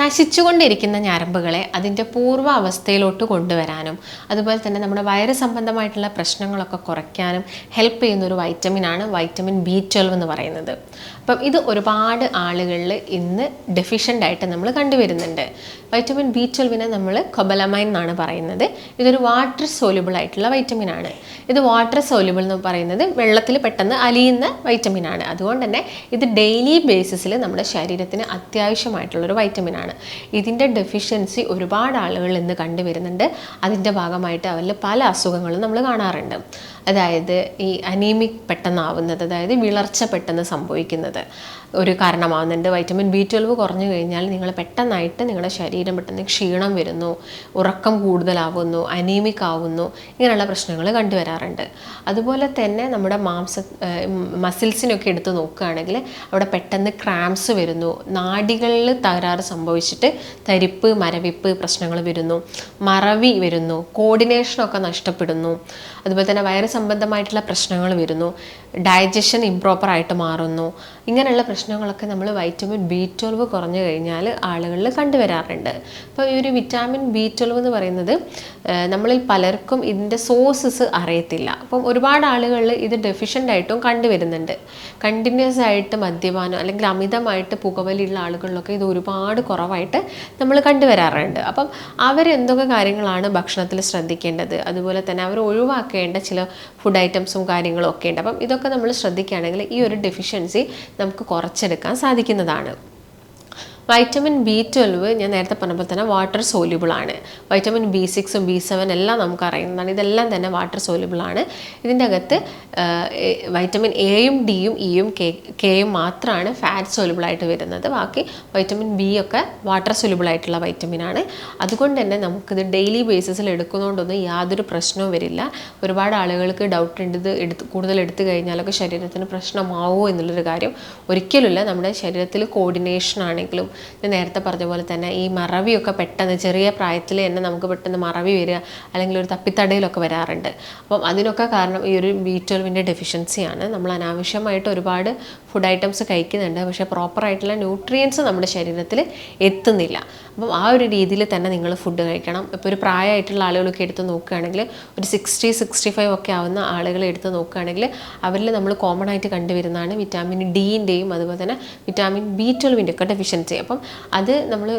നശിച്ചുകൊണ്ടിരിക്കുന്ന ഞരമ്പുകളെ അതിൻ്റെ പൂർവ്വ അവസ്ഥയിലോട്ട് കൊണ്ടുവരാനും അതുപോലെ തന്നെ നമ്മുടെ വയറ് സംബന്ധമായിട്ടുള്ള പ്രശ്നങ്ങളൊക്കെ കുറയ്ക്കാനും ഹെൽപ്പ് ചെയ്യുന്ന ഒരു വൈറ്റമിനാണ് വൈറ്റമിൻ B12 എന്ന് പറയുന്നത്. അപ്പം ഇത് ഒരുപാട് ആളുകളിൽ ഇന്ന് ഡെഫിഷ്യൻ്റ് ആയിട്ട് നമ്മൾ കണ്ടുവരുന്നുണ്ട്. വൈറ്റമിൻ B12 നമ്മൾ കൊബലമൈൻ എന്നാണ് പറയുന്നത്. ഇതൊരു വാട്ടർ സോല്യൂബിൾ ആയിട്ടുള്ള വൈറ്റമിനാണ്. ഇത് വാട്ടർ സോല്യൂബിൾ എന്ന് പറയുന്നത് വെള്ളത്തിൽ പെട്ടെന്ന് അലിയുന്ന വൈറ്റമിനാണ്. അതുകൊണ്ട് തന്നെ ഇത് ഡെയിലി ബേസിസിൽ നമ്മുടെ ശരീരത്തിന് അത്യാവശ്യമായിട്ടുള്ളൊരു വൈറ്റമിനാണ്. ഇതിൻ്റെ ഡെഫിഷ്യൻസി ഒരുപാട് ആളുകൾ ഇന്ന് കണ്ടുവരുന്നുണ്ട്. അതിൻ്റെ ഭാഗമായിട്ട് അവരിൽ പല അസുഖങ്ങളും നമ്മൾ കാണാറുണ്ട്. അതായത് ഈ അനീമിക് പെട്ടെന്നാവുന്നത്, അതായത് വിളർച്ച പെട്ടെന്ന് സംഭവിക്കുന്നത് ഒരു കാരണമാവുന്നുണ്ട്. വൈറ്റമിൻ B12 കുറഞ്ഞു കഴിഞ്ഞാൽ നിങ്ങൾ പെട്ടെന്നായിട്ട് നിങ്ങളുടെ ശരീരം പെട്ടെന്ന് ക്ഷീണം വരുന്നു, ഉറക്കം കൂടുതലാവുന്നു, അനീമിക് ആവുന്നു, ഇങ്ങനെയുള്ള പ്രശ്നങ്ങൾ കണ്ടുവരാറുണ്ട്. അതുപോലെ തന്നെ നമ്മുടെ മസിൽസിനൊക്കെ എടുത്ത് നോക്കുകയാണെങ്കിൽ അവിടെ പെട്ടെന്ന് ക്രാംസ് വരുന്നു, നാഡികളിൽ തകരാറ് സംഭവിച്ചിട്ട് തരിപ്പ് മരവിപ്പ് പ്രശ്നങ്ങൾ വരുന്നു, മറവി വരുന്നു, കോർഡിനേഷനൊക്കെ നഷ്ടപ്പെടുന്നു, അതുപോലെ തന്നെ വയറ് സംബന്ധമായിട്ടുള്ള പ്രശ്നങ്ങൾ വരുന്നു, ഡൈജഷൻ ഇംപ്രോപ്പറായിട്ട് മാറുന്നു. ഇങ്ങനെയുള്ള പ്രശ്നങ്ങളൊക്കെ നമ്മൾ വൈറ്റമിൻ B12 കുറഞ്ഞു കഴിഞ്ഞാൽ ആളുകളിൽ കണ്ടുവരാറുണ്ട്. അപ്പോൾ ഈ ഒരു വിറ്റാമിൻ B12 എന്ന് പറയുന്നത് നമ്മളിൽ പലർക്കും ഇതിൻ്റെ സോഴ്സസ് അറിയത്തില്ല. അപ്പം ഒരുപാട് ആളുകളിൽ ഇത് ഡെഫിഷ്യൻ്റ് ആയിട്ടും കണ്ടുവരുന്നുണ്ട്. കണ്ടിന്യൂസ് ആയിട്ട് മദ്യപാനം അല്ലെങ്കിൽ അമിതമായിട്ട് പുകവലിയുള്ള ആളുകളിലൊക്കെ ഇത് ഒരുപാട് കുറവായിട്ട് നമ്മൾ കണ്ടുവരാറുണ്ട്. അപ്പം അവരെന്തൊക്കെ കാര്യങ്ങളാണ് ഭക്ഷണത്തിൽ ശ്രദ്ധിക്കേണ്ടത്, അതുപോലെ തന്നെ അവർ ഒഴിവാക്കേണ്ട ചില ഫുഡ് ഐറ്റംസും കാര്യങ്ങളും ഒക്കെ ഉണ്ട്. അപ്പം ഇതൊക്കെ നമ്മൾ ശ്രദ്ധിക്കുകയാണെങ്കിൽ ഈ ഒരു ഡെഫിഷ്യൻസി നമുക്ക് കുറച്ചെടുക്കാൻ സാധിക്കുന്നതാണ്. വൈറ്റമിൻ B12 ഞാൻ നേരത്തെ പറഞ്ഞപ്പോൾ തന്നെ വാട്ടർ സോല്യൂബിൾ ആണ്. വൈറ്റമിൻ B6 B7 എല്ലാം നമുക്ക് അറിയുന്നതാണ്. ഇതെല്ലാം തന്നെ വാട്ടർ സോല്യൂബിൾ ആണ്. ഇതിൻ്റെ അകത്ത് വൈറ്റമിൻ എയും ഡിയും ഇയും കെയും മാത്രമാണ് ഫാറ്റ് സോല്യൂബിൾ ആയിട്ട് വരുന്നത്. ബാക്കി വൈറ്റമിൻ B ഒക്കെ വാട്ടർ സോല്യൂബിൾ ആയിട്ടുള്ള വൈറ്റമിനാണ്. അതുകൊണ്ട് തന്നെ നമുക്കിത് ഡെയിലി ബേസിസിൽ എടുക്കുന്നതുകൊണ്ടൊന്നും യാതൊരു പ്രശ്നവും വരില്ല. ഒരുപാട് ആളുകൾക്ക് ഡൗട്ട് ഉണ്ട്, ഇത് കൂടുതൽ എടുത്തു കഴിഞ്ഞാലൊക്കെ ശരീരത്തിന് പ്രശ്നമാവുമോ എന്നുള്ളൊരു കാര്യം. ഒരിക്കലുമില്ല. നമ്മുടെ ശരീരത്തിൽ കോർഡിനേഷൻ ആണെങ്കിലും ഞാൻ നേരത്തെ പറഞ്ഞ പോലെ തന്നെ ഈ മറവിയൊക്കെ പെട്ടെന്ന് ചെറിയ പ്രായത്തിൽ തന്നെ നമുക്ക് പെട്ടെന്ന് മറവി വരിക അല്ലെങ്കിൽ ഒരു തപ്പിത്തടയിലൊക്കെ വരാറുണ്ട്. അപ്പം അതിനൊക്കെ കാരണം ഈ ഒരു B12 ഡെഫിഷ്യൻസിയാണ്. നമ്മൾ അനാവശ്യമായിട്ട് ഒരുപാട് ഫുഡ് ഐറ്റംസ് കഴിക്കുന്നുണ്ട്, പക്ഷേ പ്രോപ്പറായിട്ടുള്ള ന്യൂട്രിയൻസ് നമ്മുടെ ശരീരത്തിൽ എത്തുന്നില്ല. അപ്പം ആ ഒരു രീതിയിൽ തന്നെ നിങ്ങൾ ഫുഡ് കഴിക്കണം. ഇപ്പോൾ ഒരു പ്രായമായിട്ടുള്ള ആളുകളൊക്കെ എടുത്ത് നോക്കുകയാണെങ്കിൽ ഒരു 60-65 ഒക്കെ ആവുന്ന ആളുകളെ എടുത്ത് നോക്കുകയാണെങ്കിൽ അവരിൽ നമ്മൾ കോമൺ ആയിട്ട് കണ്ടുവരുന്നതാണ് വിറ്റാമിൻ ഡിൻ്റെയും അതുപോലെ തന്നെ വിറ്റാമിൻ B12 ഒക്കെ ഡെഫിഷ്യൻസി. അപ്പം അത് നമ്മൾ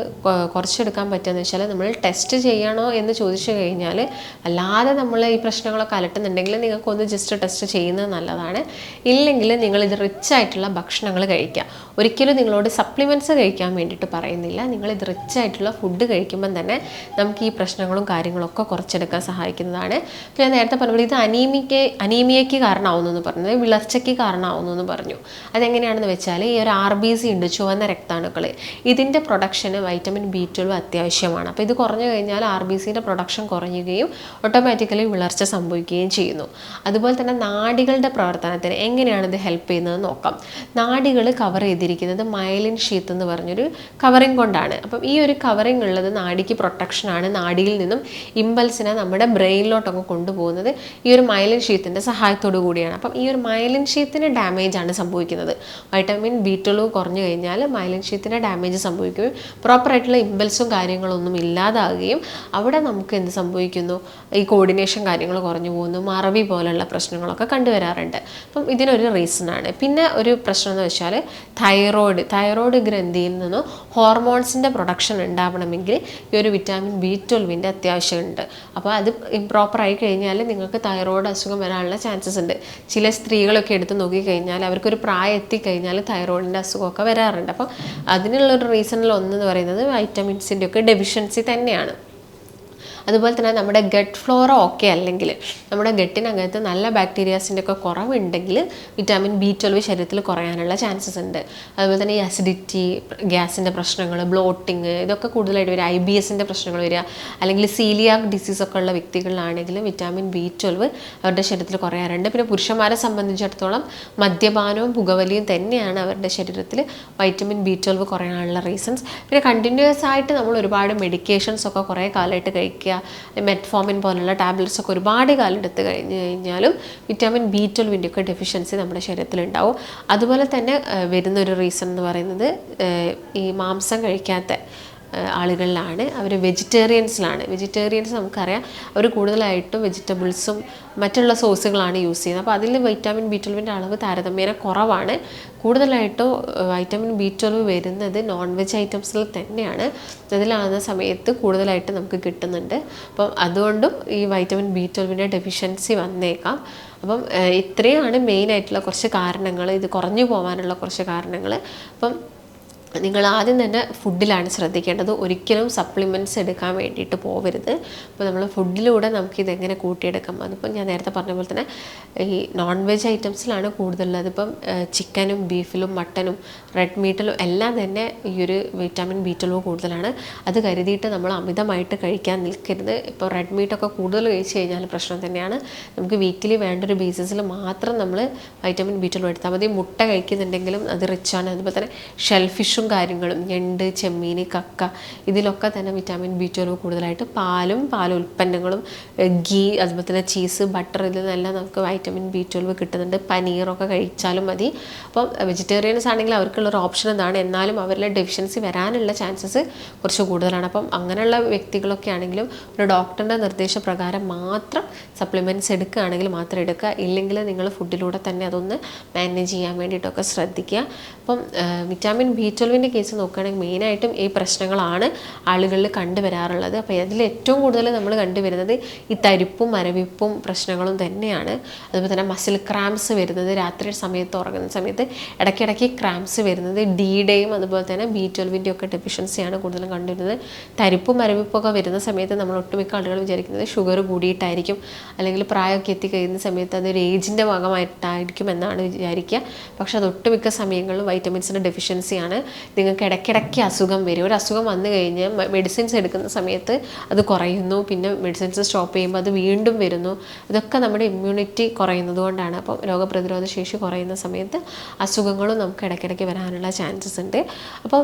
കുറച്ചെടുക്കാൻ പറ്റുകയെന്ന് വെച്ചാൽ നമ്മൾ ടെസ്റ്റ് ചെയ്യണോ എന്ന് ചോദിച്ചു കഴിഞ്ഞാൽ അല്ലാതെ നമ്മൾ ഈ പ്രശ്നങ്ങളൊക്കെ അലട്ടുന്നുണ്ടെങ്കിൽ നിങ്ങൾക്കൊന്ന് ജസ്റ്റ് ടെസ്റ്റ് ചെയ്യുന്നത് നല്ലതാണ്. ഇല്ലെങ്കിൽ നിങ്ങളിത് റിച്ച് ആയിട്ടുള്ള ഭക്ഷണങ്ങൾ കഴിക്കുക. ഒരിക്കലും നിങ്ങളോട് സപ്ലിമെൻറ്റ്സ് കഴിക്കാൻ വേണ്ടിയിട്ട് പറയുന്നില്ല. നിങ്ങളിത് റിച്ച് ആയിട്ടുള്ള ഫുഡ് കഴിക്കുമ്പം തന്നെ നമുക്ക് ഈ പ്രശ്നങ്ങളും കാര്യങ്ങളൊക്കെ കുറച്ചെടുക്കാൻ സഹായിക്കുന്നതാണ്. ഞാൻ നേരത്തെ പറഞ്ഞപ്പോൾ ഇത് അനീമിയയ്ക്ക് കാരണമാവുന്നു എന്ന് പറഞ്ഞത് വിളർച്ചയ്ക്ക് കാരണമാവുന്നു എന്ന് പറഞ്ഞു. അതെങ്ങനെയാണെന്ന് വെച്ചാൽ ഈ ഒരു RBC ഉണ്ട്, ചുവന്ന രക്താണുക്കൾ. ഇതിൻ്റെ പ്രൊഡക്ഷന് വൈറ്റമിൻ B12 അത്യാവശ്യമാണ്. അപ്പോൾ ഇത് കുറഞ്ഞു കഴിഞ്ഞാൽ RBCയുടെ പ്രൊഡക്ഷൻ കുറയുകയും ഓട്ടോമാറ്റിക്കലി വിളർച്ച സംഭവിക്കുകയും ചെയ്യുന്നു. അതുപോലെ തന്നെ നാഡികളുടെ പ്രവർത്തനത്തിന് എങ്ങനെയാണ് ഇത് ഹെൽപ്പ് ചെയ്യുന്നത് നോക്കാം. നാഡികൾ കവർ ചെയ്തിരിക്കുന്നത് മൈലിൻ ഷീത്ത് എന്ന് പറഞ്ഞൊരു കവറിങ് കൊണ്ടാണ്. അപ്പം ഈ ഒരു കവറിങ് ഉള്ളത് നാഡിക്ക് പ്രൊട്ടക്ഷനാണ്. നാഡിയിൽ നിന്നും ഇമ്പൾസിനെ നമ്മുടെ ബ്രെയിനിലോട്ടൊക്കെ കൊണ്ടുപോകുന്നത് ഈ ഒരു മൈലിൻ ഷീത്തിൻ്റെ സഹായത്തോടു കൂടിയാണ്. അപ്പം ഈ ഒരു മൈലിൻ ഷീത്തിന് ഡാമേജ് ആണ് സംഭവിക്കുന്നത്. വൈറ്റമിൻ B12 കുറഞ്ഞു കഴിഞ്ഞാൽ മൈലിൻ ഷീത്തിന് ഡാമേജ് സംഭവിക്കുകയും പ്രോപ്പറായിട്ടുള്ള ഇമ്പൾസും കാര്യങ്ങളൊന്നും ഇല്ലാതാകുകയും അവിടെ നമുക്ക് എന്ത് സംഭവിക്കുന്നു, ഈ കോർഡിനേഷൻ കാര്യങ്ങൾ കുറഞ്ഞു പോകുന്നു, മറവി പോലുള്ള പ്രശ്നങ്ങളൊക്കെ കണ്ടുവരാറുണ്ട്. അപ്പം ഇതിനൊരു റീസണാണ്. പിന്നെ ഒരു പ്രശ്നം എന്ന് വെച്ചാൽ തൈറോയ്ഡ് ഗ്രന്ഥിയിൽ നിന്നും ഹോർമോൺസിൻ്റെ പ്രൊഡക്ഷൻ ഉണ്ടാവണമെങ്കിൽ ഈ ഒരു വിറ്റാമിൻ B12 അത്യാവശ്യമുണ്ട്. അപ്പോൾ അത് ഇംപ്രോപ്പറായി കഴിഞ്ഞാൽ നിങ്ങൾക്ക് തൈറോയ്ഡ് അസുഖം വരാനുള്ള ചാൻസസ് ഉണ്ട്. ചില സ്ത്രീകളൊക്കെ എടുത്ത് നോക്കിക്കഴിഞ്ഞാൽ അവർക്കൊരു പ്രായം എത്തിക്കഴിഞ്ഞാൽ തൈറോയിഡിൻ്റെ അസുഖമൊക്കെ വരാറുണ്ട്. അപ്പം അതിനുള്ളൊരു റീസണിൽ ഒന്നെന്ന് പറയുന്നത് വൈറ്റമിൻസിൻ്റെ ഒക്കെ ഡെഫിഷ്യൻസി തന്നെയാണ്. അതുപോലെ തന്നെ നമ്മുടെ ഗട്ട് ഫ്ലോറ ഓക്കെ അല്ലെങ്കിൽ നമ്മുടെ ഗട്ടിനകത്ത് നല്ല ബാക്ടീരിയാസിൻ്റെ ഒക്കെ കുറവുണ്ടെങ്കിൽ വിറ്റാമിൻ B12 ശരീരത്തിൽ കുറയാനുള്ള ചാൻസസ് ഉണ്ട്. അതുപോലെ തന്നെ ഈ അസിഡിറ്റി, ഗ്യാസിൻ്റെ പ്രശ്നങ്ങൾ, ബ്ലോട്ടിങ് ഇതൊക്കെ കൂടുതലായിട്ട് വരിക, IBSൻ്റെ പ്രശ്നങ്ങൾ വരിക, അല്ലെങ്കിൽ സീലിയാക് ഡിസീസൊക്കെ ഉള്ള വ്യക്തികളിലാണെങ്കിൽ വിറ്റാമിൻ B12 അവരുടെ ശരീരത്തിൽ കുറയാറുണ്ട്. പിന്നെ പുരുഷന്മാരെ സംബന്ധിച്ചിടത്തോളം മദ്യപാനവും പുകവലിയും തന്നെയാണ് അവരുടെ ശരീരത്തിൽ വൈറ്റമിൻ B12 കുറയാനുള്ള റീസൺസ്. പിന്നെ കണ്ടിന്യൂസ് ആയിട്ട് നമ്മൾ ഒരുപാട് മെഡിക്കേഷൻസ് ഒക്കെ കുറേ കാലമായിട്ട് കഴിക്കുക, മെറ്റ്ഫോമിൻ പോലുള്ള ടാബ്ലറ്റ്സ് ഒക്കെ ഒരുപാട് കാലം എടുത്ത് കഴിഞ്ഞാലും വിറ്റാമിൻ B12 ഒക്കെ ഡെഫിഷ്യൻസി നമ്മുടെ ശരീരത്തിലുണ്ടാവും. അതുപോലെ തന്നെ വരുന്നൊരു റീസൺ എന്ന് പറയുന്നത് ഈ മാംസം കഴിക്കാത്ത ആളുകളിലാണ്, അവർ വെജിറ്റേറിയൻസ് നമുക്കറിയാം അവർ കൂടുതലായിട്ടും വെജിറ്റബിൾസും മറ്റുള്ള സോസുകളാണ് യൂസ് ചെയ്യുന്നത്. അപ്പോൾ അതിൽ വൈറ്റമിൻ B12 അളവ് താരതമ്യേന കുറവാണ്. കൂടുതലായിട്ടും വൈറ്റമിൻ B12 വരുന്നത് നോൺ വെജ് ഐറ്റംസിൽ തന്നെയാണ്. അതിലാകുന്ന സമയത്ത് കൂടുതലായിട്ട് നമുക്ക് കിട്ടുന്നുണ്ട്. അപ്പം അതുകൊണ്ടും ഈ വൈറ്റമിൻ B12 ഡെഫിഷ്യൻസി വന്നേക്കാം. അപ്പം ഇത്രയാണ് മെയിനായിട്ടുള്ള കുറച്ച് കാരണങ്ങൾ, ഇത് കുറഞ്ഞു പോകാനുള്ള കുറച്ച് കാരണങ്ങൾ. അപ്പം നിങ്ങൾ ആദ്യം തന്നെ ഫുഡിലാണ് ശ്രദ്ധിക്കേണ്ടത്. ഒരിക്കലും സപ്ലിമെൻറ്റ്സ് എടുക്കാൻ വേണ്ടിയിട്ട് പോകരുത്. അപ്പോൾ നമ്മൾ ഫുഡിലൂടെ നമുക്കിതെങ്ങനെ കൂട്ടിയെടുക്കാം. അതിപ്പം ഞാൻ നേരത്തെ പറഞ്ഞ പോലെ തന്നെ ഈ നോൺ വെജ് ഐറ്റംസിലാണ് കൂടുതലുള്ളത്. ഇപ്പം ചിക്കനും ബീഫിലും മട്ടനും റെഡ് മീറ്റിലും എല്ലാം തന്നെ ഈ ഒരു വിറ്റാമിൻ B12 കൂടുതലാണ്. അത് കരുതിയിട്ട് നമ്മൾ അമിതമായിട്ട് കഴിക്കാൻ നിൽക്കരുത്. ഇപ്പോൾ റെഡ് മീറ്റൊക്കെ കൂടുതൽ കഴിച്ച് കഴിഞ്ഞാൽ പ്രശ്നം തന്നെയാണ്. നമുക്ക് വീക്കിലി വേണ്ടൊരു ബേസിസിൽ മാത്രം നമ്മൾ വൈറ്റമിൻ B12 എടുത്താൽ മതി. മുട്ട കഴിക്കുന്നുണ്ടെങ്കിലും അത് റിച്ചാണ്. അതുപോലെ തന്നെ ഷെൽഫിഷും കാര്യങ്ങളും, ഞണ്ട്, ചെമ്മീൻ, കക്ക, ഇതിലൊക്കെ തന്നെ വിറ്റാമിൻ B12 കൂടുതലായിട്ട്. പാലുൽപ്പന്നങ്ങളും ഗീ, അതുപോലെ തന്നെ ചീസ്, ബട്ടർ, ഇതിൽ നിന്നെല്ലാം നമുക്ക് വൈറ്റമിൻ B12 കിട്ടുന്നുണ്ട്. പനീറൊക്കെ കഴിച്ചാലും മതി. അപ്പം വെജിറ്റേറിയൻസ് ആണെങ്കിൽ അവർക്കുള്ളൊരു ഓപ്ഷൻ ഇതാണ്. എന്നാലും അവരിലെ ഡെഫിഷ്യൻസി വരാനുള്ള ചാൻസസ് കുറച്ച് കൂടുതലാണ്. അപ്പം അങ്ങനെയുള്ള വ്യക്തികളൊക്കെ ആണെങ്കിലും ഒരു ഡോക്ടറിൻ്റെ നിർദ്ദേശപ്രകാരം മാത്രം സപ്ലിമെൻറ്റ്സ് എടുക്കുകയാണെങ്കിൽ മാത്രം എടുക്കുക. ഇല്ലെങ്കിൽ നിങ്ങൾ ഫുഡിലൂടെ തന്നെ അതൊന്ന് മാനേജ് ചെയ്യാൻ വേണ്ടിയിട്ടൊക്കെ ശ്രദ്ധിക്കുക. അപ്പം വിറ്റാമിൻ B12 കേസ് നോക്കുകയാണെങ്കിൽ മെയിനായിട്ടും ഈ പ്രശ്നങ്ങളാണ് ആളുകളിൽ കണ്ടുവരാറുള്ളത്. അപ്പോൾ അതിൽ ഏറ്റവും കൂടുതൽ നമ്മൾ കണ്ടുവരുന്നത് ഈ തരിപ്പും മരവിപ്പും പ്രശ്നങ്ങളും തന്നെയാണ്. അതുപോലെ തന്നെ മസിൽ ക്രാംസ് വരുന്നത്, രാത്രി സമയത്ത് ഉറങ്ങുന്ന സമയത്ത് ഇടയ്ക്കിടയ്ക്ക് ക്രാംസ് വരുന്നത്, D-യുടെയും അതുപോലെ തന്നെ B12 ഒക്കെ ഡെഫിഷ്യൻസിയാണ് കൂടുതലും കണ്ടുവരുന്നത്. തരിപ്പും മരവിപ്പൊക്കെ വരുന്ന സമയത്ത് നമ്മൾ ഒട്ടുമിക്ക ആളുകൾ വിചാരിക്കുന്നത് ഷുഗർ കൂടിയിട്ടായിരിക്കും, അല്ലെങ്കിൽ പ്രായമൊക്കെ എത്തിക്കഴിയുന്ന സമയത്ത് അതൊരു ഏജിൻ്റെ ഭാഗമായിട്ടായിരിക്കും എന്നാണ് വിചാരിക്കുക. പക്ഷെ അത് ഒട്ടുമിക്ക സമയങ്ങളിലും വൈറ്റമിൻസിൻ്റെ ഡെഫിഷ്യൻസിയാണ്. നിങ്ങൾക്ക് ഇടയ്ക്കിടയ്ക്ക് അസുഖം വരും. ഒരു അസുഖം വന്നു കഴിഞ്ഞ് മെഡിസിൻസ് എടുക്കുന്ന സമയത്ത് അത് കുറയുന്നു, പിന്നെ മെഡിസിൻസ് സ്റ്റോപ്പ് ചെയ്യുമ്പോൾ അത് വീണ്ടും വരുന്നു. ഇതൊക്കെ നമ്മുടെ ഇമ്മ്യൂണിറ്റി കുറയുന്നത് കൊണ്ടാണ്. അപ്പം രോഗപ്രതിരോധ ശേഷി കുറയുന്ന സമയത്ത് അസുഖങ്ങളും നമുക്ക് ഇടയ്ക്കിടയ്ക്ക് വരാനുള്ള ചാൻസസ് ഉണ്ട്. അപ്പോൾ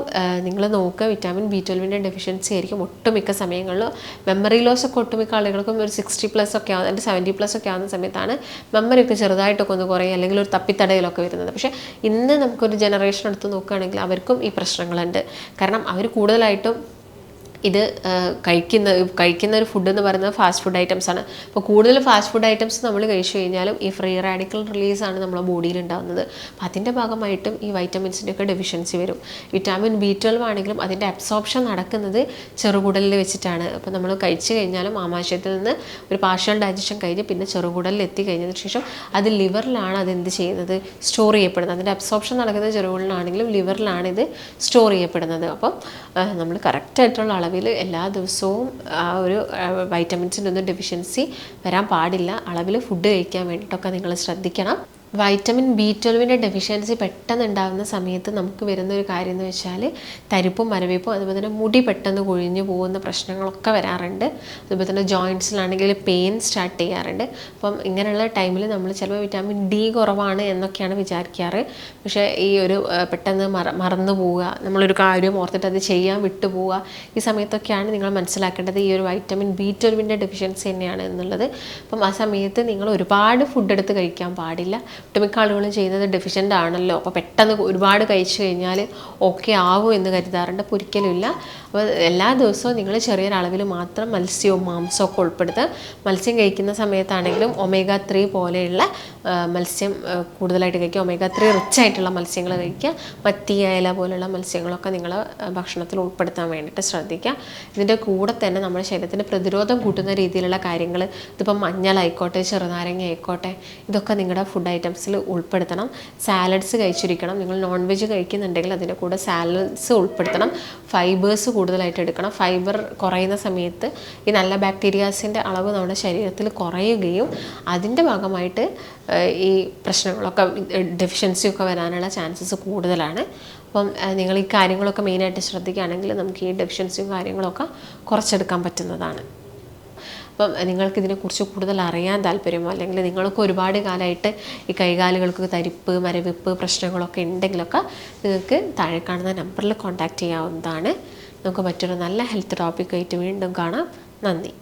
നിങ്ങൾ നോക്കുക, വിറ്റാമിൻ B12 ഡെഫിഷ്യൻസി ആയിരിക്കും ഒട്ടുമിക്ക സമയങ്ങളിലും. മെമ്മറി ലോസ് ഒക്കെ ഒട്ടുമിക്ക ആളുകൾക്കും ഒരു 60+ ഒക്കെ ആവുന്ന 70+ ഒക്കെ ആവുന്ന സമയത്താണ് മെമ്മറി ഒക്കെ ചെറുതായിട്ടൊക്കെ ഒന്ന് കുറയും, അല്ലെങ്കിൽ ഒരു തപ്പിത്തടയിലൊക്കെ വരുന്നത്. പക്ഷേ ഇന്ന് നമുക്കൊരു ജനറേഷൻ എടുത്ത് നോക്കുകയാണെങ്കിൽ അവർക്കും ഈ പ്രശ്നങ്ങളുണ്ട്. കാരണം അവർ കൂടുതലായിട്ടും ഇത് കഴിക്കുന്ന ഒരു ഫുഡ് എന്ന് പറയുന്നത് ഫാസ്റ്റ് ഫുഡ് ഐറ്റംസ് ആണ്. അപ്പോൾ കൂടുതൽ ഫാസ്റ്റ് ഫുഡ് ഐറ്റംസ് നമ്മൾ കഴിച്ചു കഴിഞ്ഞാലും ഈ ഫ്രീ റാഡിക്കൽ റിലീസാണ് നമ്മുടെ ബോഡിയിൽ ഉണ്ടാകുന്നത്. അപ്പോൾ അതിൻ്റെ ഭാഗമായിട്ടും ഈ വൈറ്റമിൻസിൻ്റെ ഒക്കെ ഡെഫിഷ്യൻസി വരും. വിറ്റാമിൻ B12 ആണെങ്കിലും അതിൻ്റെ അബ്സോർപ്ഷൻ നടക്കുന്നത് ചെറുകുടലിൽ വെച്ചിട്ടാണ്. അപ്പോൾ നമ്മൾ കഴിച്ചു കഴിഞ്ഞാലും ആമാശയത്തിൽ നിന്ന് ഒരു പാർഷ്യൽ ഡൈജഷൻ കഴിഞ്ഞ് പിന്നെ ചെറുകുടലിൽ എത്തി കഴിഞ്ഞതിന് ശേഷം അത് ലിവറിലാണ് അതെന്ത് ചെയ്യുന്നത്, സ്റ്റോർ ചെയ്യപ്പെടുന്നത്. അതിൻ്റെ അബ്സോർപ്ഷൻ നടക്കുന്നത് ചെറുകുടലിലാണെങ്കിലും ലിവറിലാണ് ഇത് സ്റ്റോർ ചെയ്യപ്പെടുന്നത്. അപ്പം നമ്മൾ കറക്റ്റായിട്ടുള്ള അളവിൽ എല്ലാ ദിവസവും ആ ഒരു വൈറ്റമിൻസിൻ്റെ ഒന്നും ഡെഫിഷ്യൻസി വരാൻ പാടില്ല. അളവിൽ ഫുഡ് കഴിക്കാൻ വേണ്ടിയിട്ടൊക്കെ നിങ്ങൾ ശ്രദ്ധിക്കണം. വൈറ്റമിൻ B12 ഡെഫിഷ്യൻസി പെട്ടെന്ന് ഉണ്ടാകുന്ന സമയത്ത് നമുക്ക് വരുന്ന ഒരു കാര്യം എന്ന് വെച്ചാൽ തരിപ്പും മരവിപ്പും, അതുപോലെ തന്നെ മുടി പെട്ടെന്ന് കൊഴിഞ്ഞു പോകുന്ന പ്രശ്നങ്ങളൊക്കെ വരാറുണ്ട്. അതുപോലെ തന്നെ ജോയിൻറ്റ്സിലാണെങ്കിൽ പെയിൻ സ്റ്റാർട്ട് ചെയ്യാറുണ്ട്. അപ്പം ഇങ്ങനെയുള്ള ടൈമിൽ നമ്മൾ ചിലപ്പോൾ വിറ്റാമിൻ D കുറവാണ് എന്നൊക്കെയാണ് വിചാരിക്കാറ്. പക്ഷേ ഈ ഒരു പെട്ടെന്ന് മറന്നു പോവുക, നമ്മളൊരു കാര്യം ഓർത്തിട്ട് അത് ചെയ്യാൻ വിട്ടുപോവുക, ഈ സമയത്തൊക്കെയാണ് നിങ്ങൾ മനസ്സിലാക്കേണ്ടത് ഈ ഒരു വൈറ്റമിൻ B12 ഡെഫിഷ്യൻസി തന്നെയാണ് എന്നുള്ളത്. അപ്പം ആ സമയത്ത് നിങ്ങൾ ഒരുപാട് ഫുഡ് എടുത്ത് കഴിക്കാൻ പാടില്ല. ഒട്ടുമിക്ക ആളുകളും ചെയ്യുന്നത് ഡെഫിഷ്യൻ്റ് ആണല്ലോ, അപ്പോൾ പെട്ടെന്ന് ഒരുപാട് കഴിച്ചു കഴിഞ്ഞാൽ ഓക്കെ ആവും എന്ന് കരുതാറുണ്ട്. അപ്പോൾ ഒരിക്കലുമില്ല. അപ്പോൾ എല്ലാ ദിവസവും നിങ്ങൾ ചെറിയൊരളവിൽ മാത്രം മത്സ്യവും മാംസവും ഒക്കെ ഉൾപ്പെടുത്തുക. മത്സ്യം കഴിക്കുന്ന സമയത്താണെങ്കിലും omega-3 പോലെയുള്ള മത്സ്യം കൂടുതലായിട്ട് കഴിക്കുക. omega-3 റിച്ച് ആയിട്ടുള്ള മത്സ്യങ്ങൾ കഴിക്കുക. മത്തി, അയല പോലുള്ള മത്സ്യങ്ങളൊക്കെ നിങ്ങൾ ഭക്ഷണത്തിൽ ഉൾപ്പെടുത്താൻ വേണ്ടിയിട്ട് ശ്രദ്ധിക്കുക. ഇതിൻ്റെ കൂടെ തന്നെ നമ്മുടെ ശരീരത്തിന് പ്രതിരോധം കൂട്ടുന്ന രീതിയിലുള്ള കാര്യങ്ങൾ, ഇതിപ്പം മഞ്ഞളായിക്കോട്ടെ, ചെറുനാരങ്ങ ആയിക്കോട്ടെ, ഇതൊക്കെ നിങ്ങളുടെ ഫുഡ് ഐറ്റംസിൽ ഉൾപ്പെടുത്തണം. സാലഡ്സ് കഴിച്ചിരിക്കണം. നിങ്ങൾ നോൺ വെജ് കഴിക്കുന്നുണ്ടെങ്കിൽ അതിൻ്റെ കൂടെ സാലഡ്സ് ഉൾപ്പെടുത്തണം. ഫൈബേഴ്സ് കൂടുതലായിട്ട് എടുക്കണം. ഫൈബർ കുറയുന്ന സമയത്ത് ഈ നല്ല ബാക്ടീരിയാസിൻ്റെ അളവ് നമ്മുടെ ശരീരത്തിൽ കുറയുകയും അതിൻ്റെ ഭാഗമായിട്ട് ഈ പ്രശ്നങ്ങളൊക്കെ ഡെഫിഷ്യൻസിയൊക്കെ വരാനുള്ള ചാൻസസ് കൂടുതലാണ്. അപ്പം നിങ്ങൾ ഈ കാര്യങ്ങളൊക്കെ മെയിനായിട്ട് ശ്രദ്ധിക്കുകയാണെങ്കിൽ നമുക്ക് ഈ ഡെഫിഷ്യൻസിയും കാര്യങ്ങളൊക്കെ കുറച്ചെടുക്കാൻ പറ്റുന്നതാണ്. അപ്പം നിങ്ങൾക്കിതിനെക്കുറിച്ച് കൂടുതൽ അറിയാൻ താല്പര്യമോ അല്ലെങ്കിൽ നിങ്ങൾക്ക് ഒരുപാട് കാലമായിട്ട് ഈ കൈകാലുകൾക്ക് തരിപ്പ്, മരവിപ്പ് പ്രശ്നങ്ങളൊക്കെ ഉണ്ടെങ്കിലൊക്കെ നിങ്ങൾക്ക് താഴെ കാണുന്ന നമ്പറിൽ കോൺടാക്റ്റ് ചെയ്യാവുന്നതാണ്. നമുക്ക് മറ്റൊരു നല്ല ഹെൽത്ത് ടോപ്പിക്കായിട്ട് വീണ്ടും കാണാം. നന്ദി.